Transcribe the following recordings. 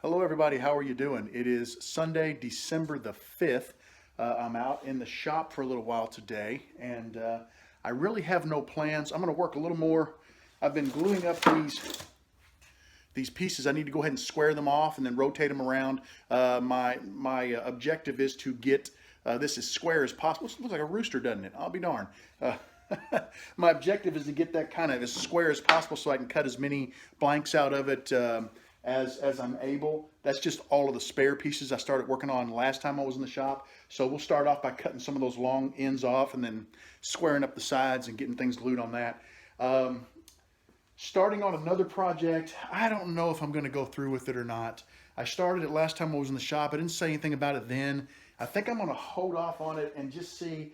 Hello everybody, how are you doing? It is Sunday, December the 5th. I'm out in the shop for a little while today, and I really have no plans. I'm going to work a little more. I've been gluing up these pieces. I need to go ahead and square them off and then rotate them around. My objective is to get this as square as possible. This looks like a rooster, doesn't it? I'll be darned. My objective is to get that kind of as square as possible so I can cut as many blanks out of it as I'm able. That's just all of the spare pieces I started working on last time I was in the shop. So we'll start off by cutting some of those long ends off and then squaring up the sides and getting things glued on that. Starting on another project, I don't know if I'm going to go through with it or not. I started it last time I was in the shop. I didn't say anything about it then. I think I'm going to hold off on it and just see.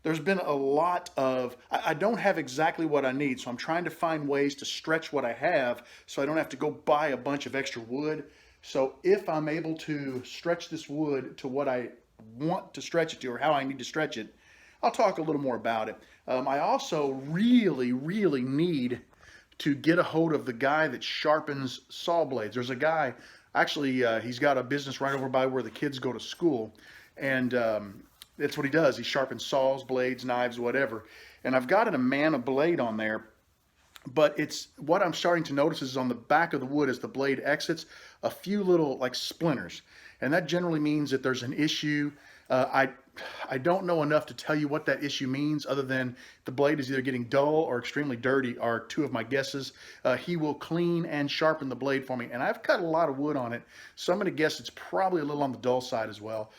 There's been a lot of, I don't have exactly what I need, so I'm trying to find ways to stretch what I have so I don't have to go buy a bunch of extra wood. So if I'm able to stretch this wood to what I want to stretch it to or how I need to stretch it, I'll talk a little more about it. I also really need to get a hold of the guy that sharpens saw blades. There's a guy, actually, he's got a business right over by where the kids go to school, and that's what he does. He sharpens saws, blades, knives, whatever. And I've got an Amana blade on there, but it's what I'm starting to notice is on the back of the wood as the blade exits, a few little like splinters. And that generally means that there's an issue. I don't know enough to tell you what that issue means other than the blade is either getting dull or extremely dirty are two of my guesses. He will clean and sharpen the blade for me. And I've cut a lot of wood on it, so I'm going to guess it's probably a little on the dull side as well.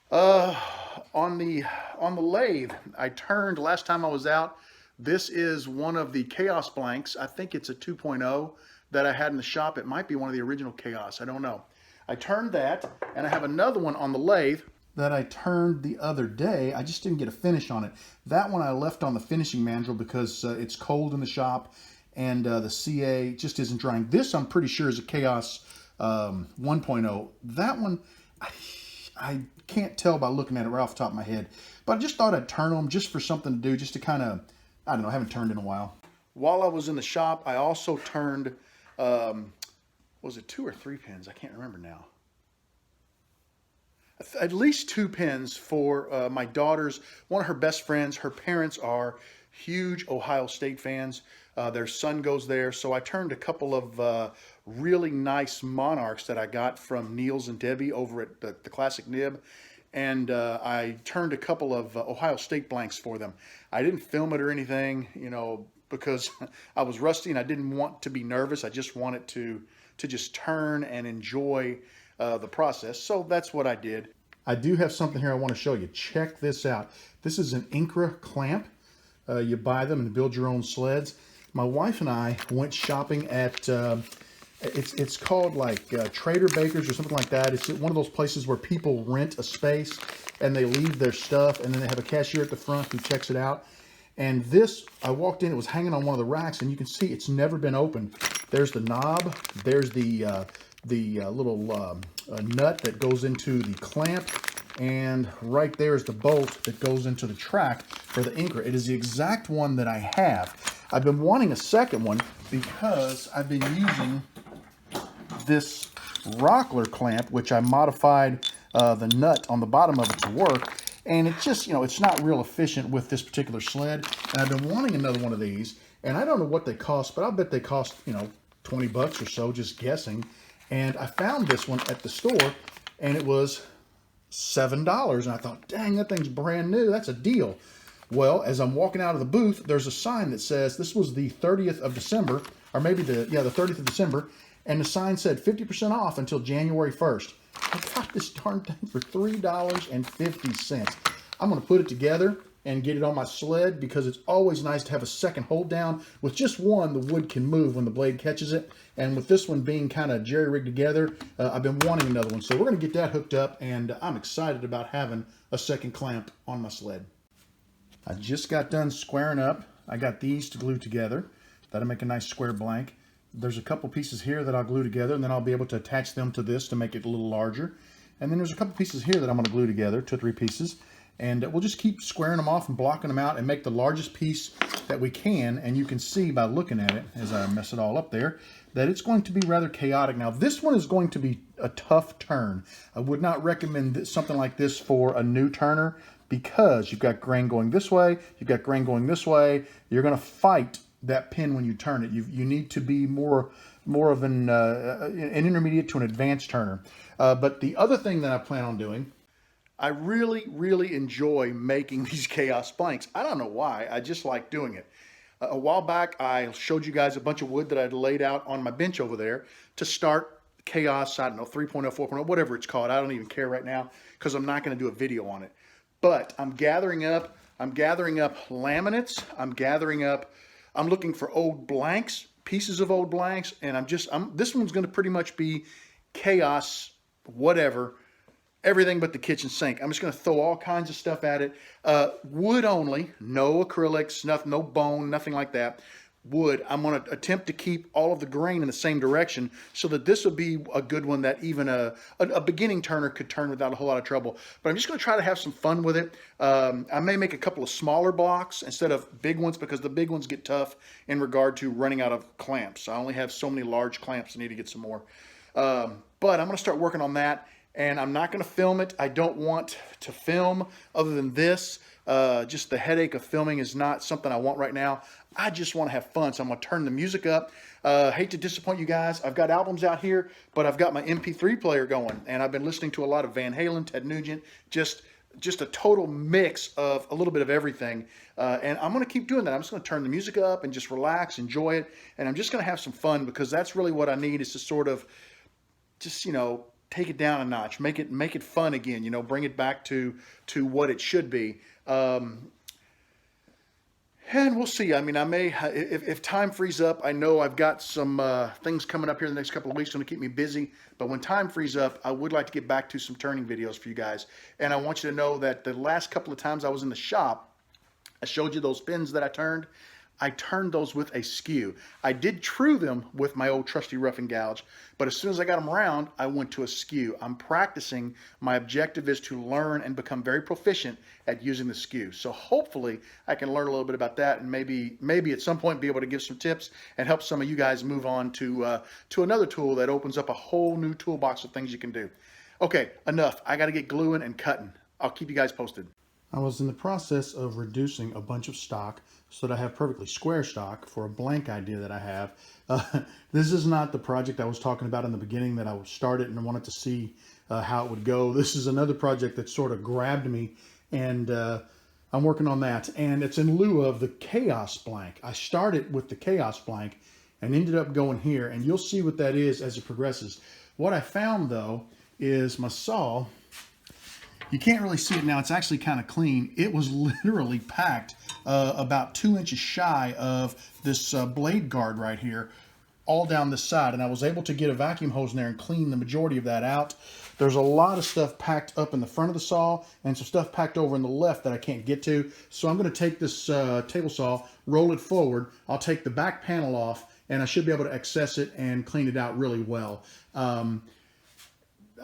On the lathe, I turned last time I was out. This is one of the Chaos blanks. I think it's a 2.0 that I had in the shop. It might be one of the original Chaos. I don't know. I turned that, and I have another one on the lathe that I turned the other day. I just didn't get a finish on it. That one I left on the finishing mandrel because it's cold in the shop, and the CA just isn't drying. This I'm pretty sure is a Chaos 1.0. That one, I can't tell by looking at it right off the top of my head, but I just thought I'd turn them just for something to do, just to kind of, I don't know, I haven't turned in a while. While I was in the shop, I also turned, was it 2 or 3 pins? I can't remember now. At least 2 pins for my daughter's, one of her best friends. Her parents are huge Ohio State fans. Their son goes there, so I turned a couple of really nice Monarchs that I got from Niels and Debbie over at the Classic Nib, and I turned a couple of Ohio State blanks for them. I didn't film it or anything, you know, because I was rusty and I didn't want to be nervous. I just wanted to just turn and enjoy the process, so that's what I did. I do have something here I want to show you. Check this out. This is an Incra Clamp. You buy them and build your own sleds. My wife and I went shopping at, it's called like Trader Baker's or something like that. It's one of those places where people rent a space and they leave their stuff, and then they have a cashier at the front who checks it out. And this, I walked in, it was hanging on one of the racks, and you can see it's never been opened. There's the knob, there's the little nut that goes into the clamp, and right there is the bolt that goes into the track for the Incra. It is the exact one that I have. I've been wanting a second one because I've been using this Rockler clamp, which I modified the nut on the bottom of it to work, and it just, you know, it's not real efficient with this particular sled, and I've been wanting another one of these, and I don't know what they cost, but I'll bet they cost, you know, 20 bucks or so, just guessing. And I found this one at the store, and it was $7, and I thought, dang, that thing's brand new. That's a deal. Well, as I'm walking out of the booth, there's a sign that says this was the 30th of December, or maybe the 30th of December, and the sign said 50% off until January 1st. I got this darn thing for $3.50. I'm going to put it together and get it on my sled because it's always nice to have a second hold down. With just one, the wood can move when the blade catches it, and with this one being kind of jerry-rigged together, I've been wanting another one. So we're going to get that hooked up, and I'm excited about having a second clamp on my sled. I just got done squaring up. I got these to glue together. That'll make a nice square blank. There's a couple pieces here that I'll glue together, and then I'll be able to attach them to this to make it a little larger. And then there's a couple pieces here that I'm going to glue together, 2 or 3 pieces. And we'll just keep squaring them off and blocking them out and make the largest piece that we can. And you can see by looking at it, as I mess it all up there, that it's going to be rather chaotic. Now, this one is going to be a tough turn. I would not recommend something like this for a new turner, because you've got grain going this way, you've got grain going this way. You're going to fight that pin when you turn it. You need to be more of an intermediate to an advanced turner. But the other thing that I plan on doing, I really enjoy making these chaos blanks. I don't know why, I just like doing it. A while back, I showed you guys a bunch of wood that I'd laid out on my bench over there to start chaos, I don't know, 3.0, 4.0, whatever it's called. I don't even care right now because I'm not going to do a video on it. But I'm gathering up laminates. I'm looking for old blanks, pieces of old blanks, and this one's going to pretty much be chaos, whatever, everything but the kitchen sink. I'm just going to throw all kinds of stuff at it. Wood only, no acrylics, nothing, no bone, nothing like that. Wood. I'm going to attempt to keep all of the grain in the same direction so that this will be a good one that even a beginning turner could turn without a whole lot of trouble. But I'm just going to try to have some fun with it. I may make a couple of smaller blocks instead of big ones, because the big ones get tough in regard to running out of clamps. I only have so many large clamps. I need to get some more. But I'm going to start working on that, and I'm not going to film it. I don't want to film other than this. Just the headache of filming is not something I want right now. I just want to have fun, so I'm going to turn the music up. Hate to disappoint you guys. I've got albums out here, but I've got my MP3 player going, and I've been listening to a lot of Van Halen, Ted Nugent, just a total mix of a little bit of everything. And I'm going to keep doing that. I'm just going to turn the music up and just relax, enjoy it, and I'm just going to have some fun, because that's really what I need, is to sort of just, take it down a notch, make it fun again, bring it back to what it should be. And we'll see. I mean, I may, if time frees up, I know I've got some things coming up here in the next couple of weeks going to keep me busy. But when time frees up, I would like to get back to some turning videos for you guys. And I want you to know that the last couple of times I was in the shop, I showed you those pins that I turned those with a skew. I did true them with my old trusty rough and gouge, but as soon as I got them around, I went to a skew. I'm practicing. My objective is to learn and become very proficient at using the skew. So hopefully I can learn a little bit about that, and maybe at some point be able to give some tips and help some of you guys move on to another tool that opens up a whole new toolbox of things you can do. Okay, enough. I got to get gluing and cutting. I'll keep you guys posted. I was in the process of reducing a bunch of stock so that I have perfectly square stock for a blank idea that I have. This is not the project I was talking about in the beginning that I started and I wanted to see how it would go. This is another project that sort of grabbed me, and I'm working on that. And it's in lieu of the chaos blank. I started with the chaos blank and ended up going here, and you'll see what that is as it progresses. What I found, though, is my saw. You can't really see it now. It's actually kind of clean. It was literally packed about 2 inches shy of this blade guard right here, all down this side. And I was able to get a vacuum hose in there and clean the majority of that out. There's a lot of stuff packed up in the front of the saw and some stuff packed over in the left that I can't get to. So I'm going to take this table saw, roll it forward. I'll take the back panel off, and I should be able to access it and clean it out really well.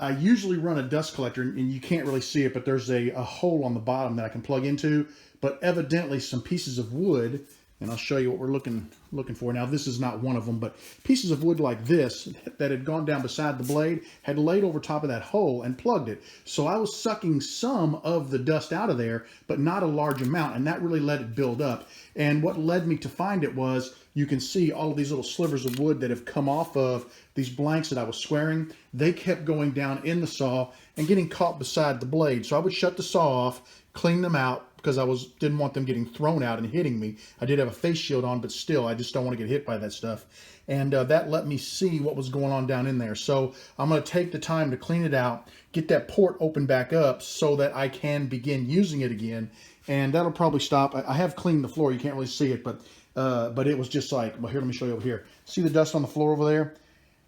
I usually run a dust collector, and you can't really see it, but there's a hole on the bottom that I can plug into. But evidently some pieces of wood, and I'll show you what we're looking for. Now, this is not one of them, but pieces of wood like this that had gone down beside the blade had laid over top of that hole and plugged it. So I was sucking some of the dust out of there, but not a large amount, and that really let it build up. And what led me to find it was, you can see all of these little slivers of wood that have come off of these blanks that I was squaring. They kept going down in the saw and getting caught beside the blade. So I would shut the saw off, clean them out, because I didn't want them getting thrown out and hitting me. I did have a face shield on, but still, I just don't want to get hit by that stuff. And that let me see what was going on down in there. So I'm going to take the time to clean it out, get that port open back up so that I can begin using it again. And that'll probably stop. I have cleaned the floor. You can't really see it, but it was just like, well, here, let me show you over here. See the dust on the floor over there?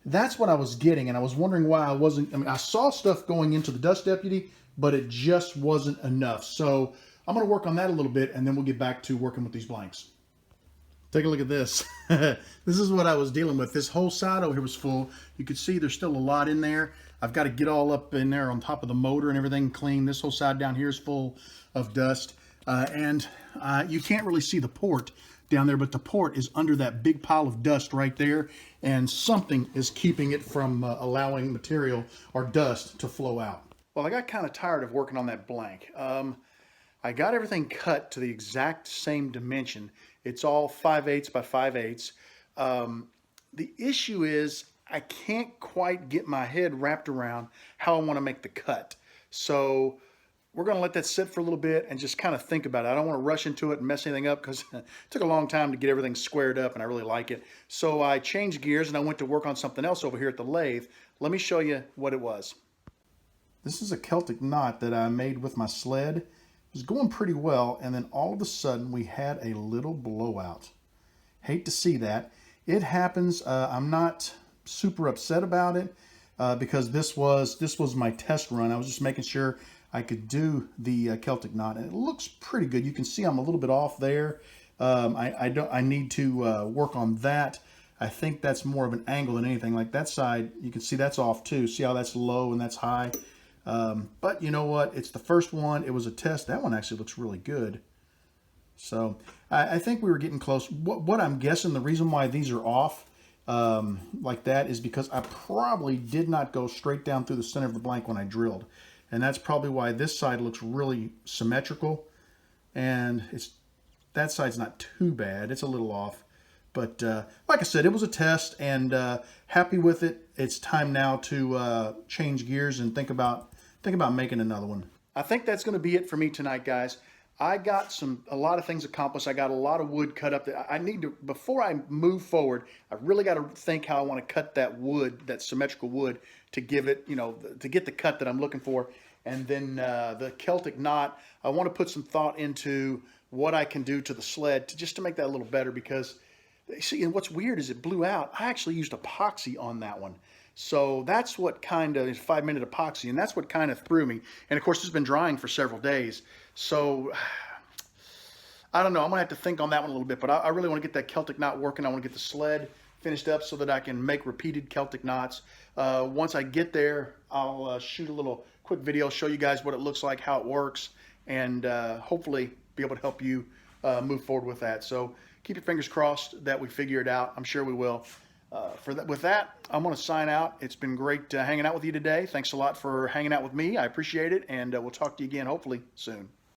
That's what I was getting, and I was wondering why I saw stuff going into the dust deputy, but it just wasn't enough. So I'm going to work on that a little bit, and then we'll get back to working with these blanks. Take a look at this. This is what I was dealing with. This whole side over here was full. You can see there's still a lot in there. I've got to get all up in there on top of the motor and everything clean. This whole side down here is full of dust. And you can't really see the port down there, but the port is under that big pile of dust right there, and something is keeping it from allowing material or dust to flow out. Well, I got kind of tired of working on that blank. I got everything cut to the exact same dimension. It's all 5/8 by 5/8. The issue is I can't quite get my head wrapped around how I want to make the cut. So we're going to let that sit for a little bit and just kind of think about it. I don't want to rush into it and mess anything up because it took a long time to get everything squared up and I really like it. So I changed gears and I went to work on something else over here at the lathe. Let me show you what it was. This is a Celtic knot that I made with my sled. It was going pretty well, and then all of a sudden we had a little blowout. Hate to see that. It happens. I'm not super upset about it because this was my test run. I was just making sure I could do the Celtic knot, and it looks pretty good. You can see I'm a little bit off there. I need to work on that. I think that's more of an angle than anything. Like that side, you can see that's off too. See how that's low and that's high? But you know what? It's the first one. It was a test. That one actually looks really good. So I think we were getting close. What I'm guessing the reason why these are off like that is because I probably did not go straight down through the center of the blank when I drilled. And that's probably why this side looks really symmetrical. And that side's not too bad. It's a little off. But like I said, it was a test, and happy with it. It's time now to change gears and think about making another one. I think that's going to be it for me tonight, guys. I got a lot of things accomplished. I got a lot of wood cut up. I need to, before I move forward, I really got to think how I want to cut that wood, that symmetrical wood, to give it, to get the cut that I'm looking for. And then the Celtic knot, I want to put some thought into what I can do to the sled just to make that a little better, because see, and what's weird is it blew out. I actually used epoxy on that one. So that's what kind of, 5-minute epoxy, and that's what kind of threw me. And of course, it's been drying for several days. So I don't know. I'm going to have to think on that one a little bit, but I really want to get that Celtic knot working. I want to get the sled finished up so that I can make repeated Celtic knots. Once I get there, I'll shoot a little quick video, show you guys what it looks like, how it works, and hopefully be able to help you move forward with that. So keep your fingers crossed that we figure it out. I'm sure we will. With that, I'm going to sign out. It's been great hanging out with you today. Thanks a lot for hanging out with me. I appreciate it, and we'll talk to you again hopefully soon.